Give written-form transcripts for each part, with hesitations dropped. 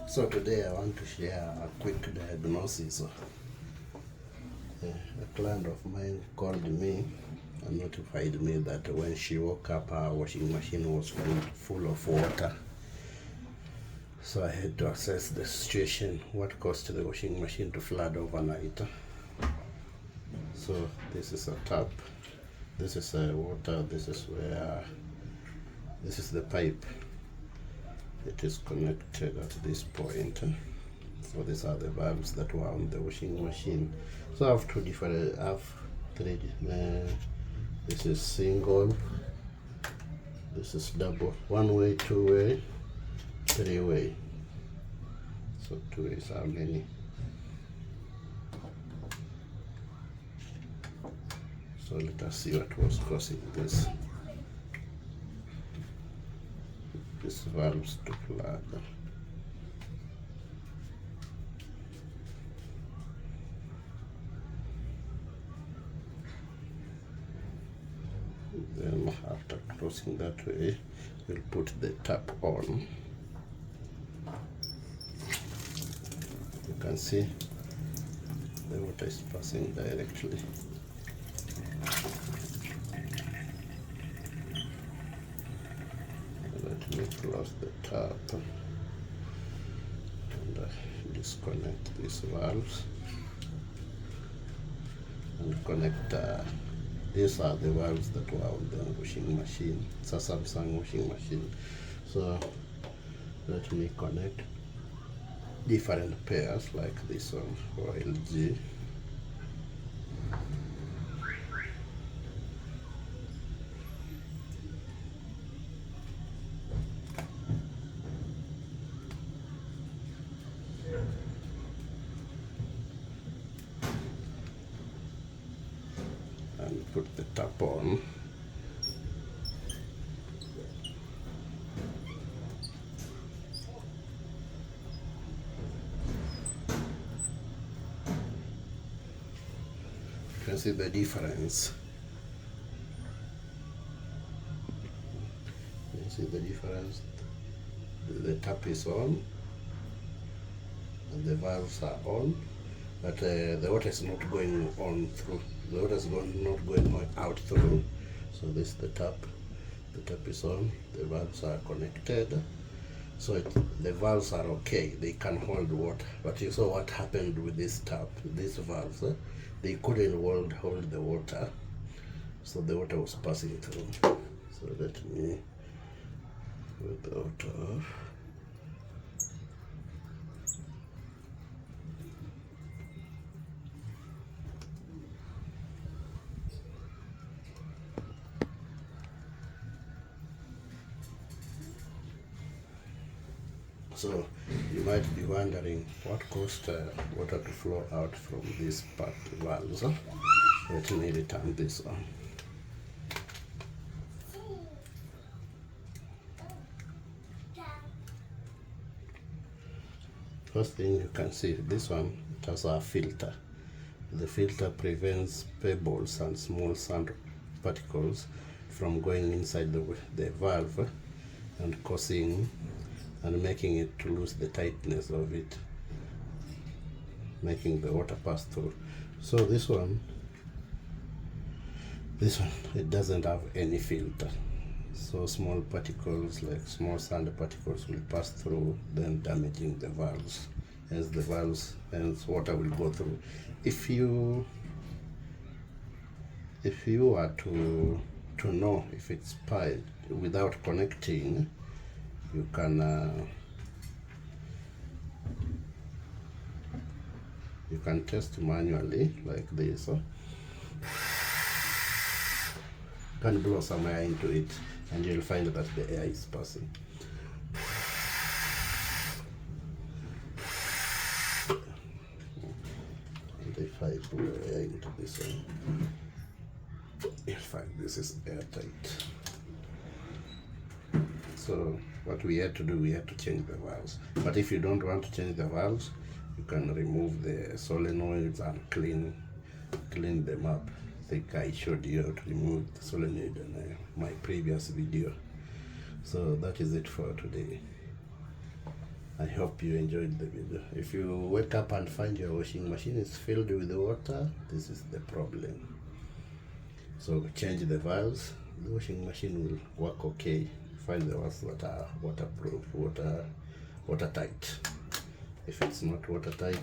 So today I want to share a quick diagnosis. A client of mine called me and notified me that when she woke up, her washing machine was full of water. So I had to assess the situation, what caused the washing machine to flood overnight. So this is a tap, this is water, this is the pipe. It is connected at this point. So these are the valves that were on the washing machine. So I have three. This is single, this is double, one way, two way, three way. So two ways are many. So let us see what was causing this. These valves to flood. Then after closing that way, we'll put the tap on. You can see the water is passing directly. Let me close the tap and disconnect these valves and connect. These are the valves that were on the washing machine. It's a Samsung washing machine. So let me connect different pairs like this one for LG. And put the tap on. You can see the difference. You see the difference. The tap is on and the valves are on, but the water is not going on through. The water is not going out through. So this is the tap. The tap is on. The valves are connected. So the valves are okay. They can hold water. But you saw what happened with this tap. These valves, they couldn't hold the water. So the water was passing through. So let me put the water off. So you might be wondering what caused water to flow out from these part valves. Let me return this on. First thing you can see, this one, it has a filter. The filter prevents pebbles and small sand particles from going inside the valve and causing and making it to lose the tightness of it, making the water pass through. So this one, it doesn't have any filter. So small particles, like small sand particles, will pass through, then damaging the valves. As the valves, and water will go through. If you are to know if it's piped without connecting, you can test manually like this. You can blow some air into it and you'll find that the air is passing. And if I blow air into this one, you'll find this is airtight. So what we had to do, we had to change the valves. But if you don't want to change the valves, you can remove the solenoids and clean them up. I think I showed you how to remove the solenoid in my previous video. So that is it for today. I hope you enjoyed the video. If you wake up and find your washing machine is filled with water, this is the problem. So change the valves. The washing machine will work okay. Find the ones that are waterproof, watertight. If it's not watertight,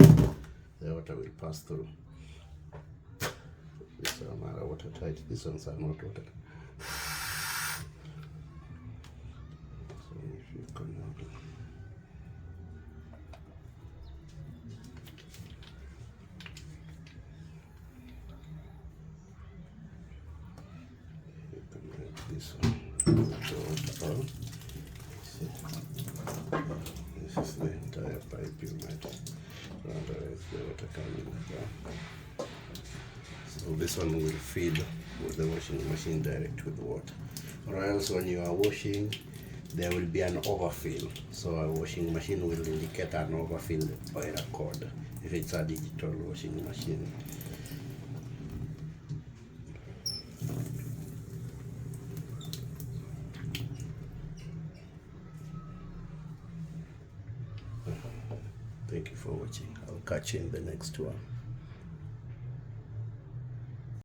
the water will pass through. These one are watertight. These ones are not watertight. So if you connect, this one. This is the entire pipe you might otherwise the water coming down. So this one will feed with the washing machine direct with water. Or else when you are washing, there will be an overfill. So a washing machine will indicate an overfill oil cord if it's a digital washing machine. Thank you for watching. I'll catch you in the next one.